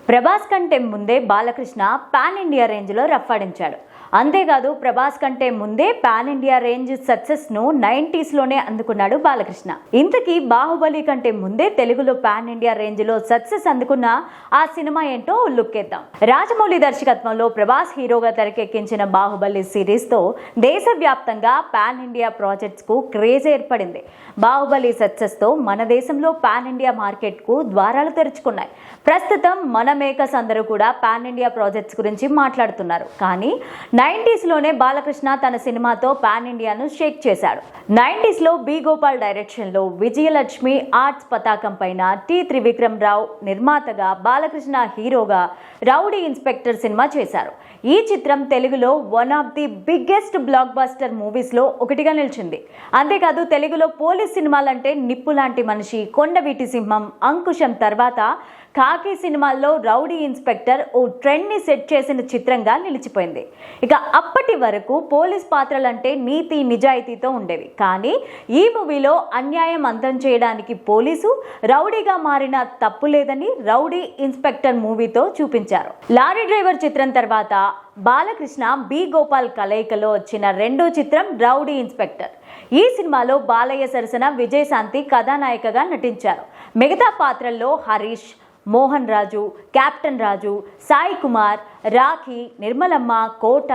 ప్రభాస్ కంటే ముందే Balakrishna pan India రేంజ్లో రఫాడించాడు. అంతేకాదు ప్రభాస్ కంటే ముందే పాన్ ఇండియా రేంజ్ సక్సెస్ను 90s అందుకున్నాడు బాలకృష్ణ. ఇంతకీ బాహుబలి కంటే ముందే తెలుగులో పాన్ ఇండియా రేంజ్లో సక్సెస్ అందుకున్న ఆ సినిమా ఏంటో లుక్కేద్దాం. రాజమౌళి దర్శకత్వంలో ప్రభాస్ హీరోగా తెరకెక్కించిన బాహుబలి సిరీస్తో దేశవ్యాప్తంగా పాన్ ఇండియా ప్రాజెక్ట్స్కు క్రేజ్ ఏర్పడింది. బాహుబలి సక్సెస్తో మన దేశంలో పాన్ ఇండియా మార్కెట్కు ద్వారాలు తెరుచుకున్నాయి. ప్రస్తుతం మన మేకర్స్ అందరూ కూడా పాన్ ఇండియా ప్రాజెక్ట్స్ గురించి మాట్లాడుతున్నారు. కానీ 90s బాలకృష్ణ తన సినిమాతో పాన్ ఇండియాను షేక్ చేశాడు. 90s బి గోపాల్ డైరెక్షన్లో విజయలక్ష్మి ఆర్ట్స్ పతాకం పైన టి త్రివిక్రమ్ రావు నిర్మాతగా, బాలకృష్ణ హీరోగా రౌడీ ఇన్స్పెక్టర్ సినిమా చేశారు. ఈ చిత్రం తెలుగులో one of the biggest block buster మూవీస్లో ఒకటిగా నిలిచింది. అంతేకాదు తెలుగులో పోలీస్ సినిమాలంటే నిప్పు లాంటి మనిషి, కొండవీటి సింహం, అంకుశం తర్వాత ఖాకీ సినిమాల్లో రౌడీ ఇన్స్పెక్టర్ ఓ ట్రెండ్ని సెట్ చేసిన చిత్రంగా నిలిచిపోయింది. ఇక అప్పటి వరకు పోలీస్ పాత్రలంటే నీతి నిజాయితీతో ఉండేవి. కానీ ఈ మూవీలో అన్యాయం అంతం చేయడానికి పోలీసు రౌడీగా మారిన తప్పు లేదని రౌడీ ఇన్స్పెక్టర్ మూవీతో చూపించారు. లారీ డ్రైవర్ చిత్రం తర్వాత బాలకృష్ణ బి గోపాల్ కలయికలో వచ్చిన రెండో చిత్రం రౌడీ ఇన్స్పెక్టర్. ఈ సినిమాలో బాలయ్య సరసన విజయశాంతి కథానాయికగా నటించారు. మిగతా పాత్రల్లో హరీష్, మోహన్ రాజు, కెప్టెన్ రాజు, సాయి కుమార్, రాఖీ, నిర్మలమ్మ, కోట,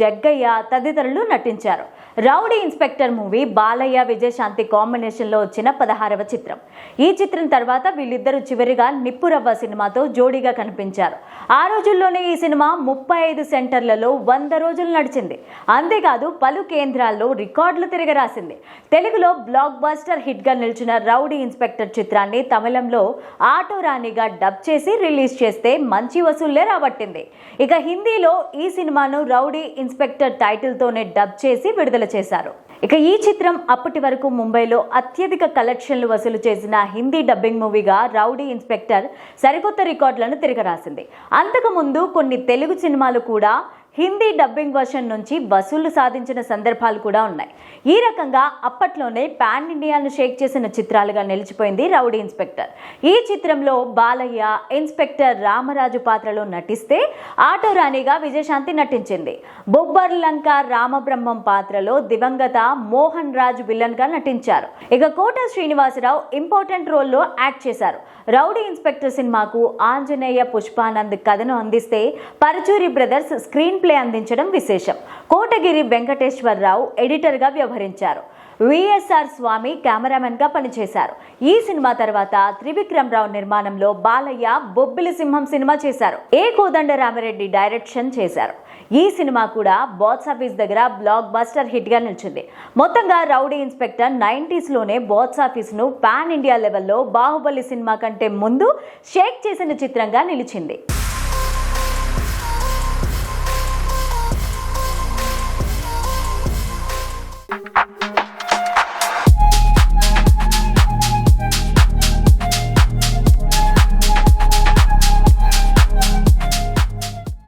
జగ్గయ్య తదితరులు నటించారు. Rowdy inspector movie Balayya Vijayashanti కాంబినేషన్లో వచ్చిన 16వ చిత్రం. ఈ చిత్రం తర్వాత వీళ్ళిద్దరూ చివరిగా నిప్పురవ్వ సినిమాతో జోడీగా కనిపించారు. ఆ రోజుల్లోనే ఈ సినిమా 35 సెంటర్లలో 100 రోజులు నడిచింది. అంతేకాదు పలు కేంద్రాల్లో రికార్డులు తిరగరాసింది. తెలుగులో బ్లాక్ బస్టర్ హిట్గా నిలిచిన రౌడీ ఇన్స్పెక్టర్ చిత్రాన్ని తమిళంలో ఆటో రాణిగా డబ్ చేసి రిలీజ్ చేస్తే మంచి వసూళ్లే రాబట్టింది. ఇక హిందీలో ఈ సినిమాను రౌడీ ఇన్స్పెక్టర్ టైటిల్తోనే డబ్ చేసి విడుదల చేశారు. ఇక ఈ చిత్రం అప్పటి వరకు ముంబైలో అత్యధిక కలెక్షన్లు వసూలు చేసిన హిందీ డబ్బింగ్ మూవీగా రౌడీ ఇన్స్పెక్టర్ సరికొత్త రికార్డులను తిరగరాసింది. అంతకుముందు కొన్ని తెలుగు సినిమాలు కూడా హిందీ డబ్బింగ్ వర్షన్ నుంచి వసూళ్లు సాధించిన సందర్భాలు కూడా ఉన్నాయి. ఈ రకంగా అప్పట్లోనే పాన్ ఇండియాను షేక్ చేసిన చిత్రాలుగా నిలిచిపోయింది రౌడీ ఇన్స్పెక్టర్. ఈ చిత్రంలో బాలయ్య ఇన్స్పెక్టర్ రామరాజు పాత్రలో నటిస్తే ఆటో రాణిగా విజయశాంతి నటించింది. బొబ్బర్లంక రామబ్రహ్మం పాత్రలో దివంగత మోహన్ రాజు విలన్ గా నటించారు. ఇక కోట శ్రీనివాసరావు ఇంపార్టెంట్ రోల్లో యాక్ట్ చేశారు. రౌడీ ఇన్స్పెక్టర్ సినిమాకు ఆంజనేయ పుష్పానంద్ కథను అందిస్తే పరచూరి బ్రదర్స్ స్క్రీన్ ప్లే అందించడం విశేషం. కోటగిరి వెంకటేశ్వరరావు ఎడిటర్గా వ్యవహరించారు. విఎస్ఆర్ స్వామి కెమెరామెన్ గా పనిచేశారు. ఈ సినిమా తర్వాత త్రివిక్రమ్ రావు నిర్మాణంలో బాలయ్య బొబ్బిలి సింహం సినిమా చేశారు. ఏ కోదండరామిరెడ్డి డైరెక్షన్ చేశారు. ఈ సినిమా కూడా బాక్స్ ఆఫీస్ దగ్గర బ్లాక్ బస్టర్ హిట్ గా నిలిచింది. మొత్తంగా rowdy inspector 90s box office ను పాన్ ఇండియా లెవెల్లో బాహుబలి సినిమా కంటే ముందు షేక్ చేసిన చిత్రంగా నిలిచింది.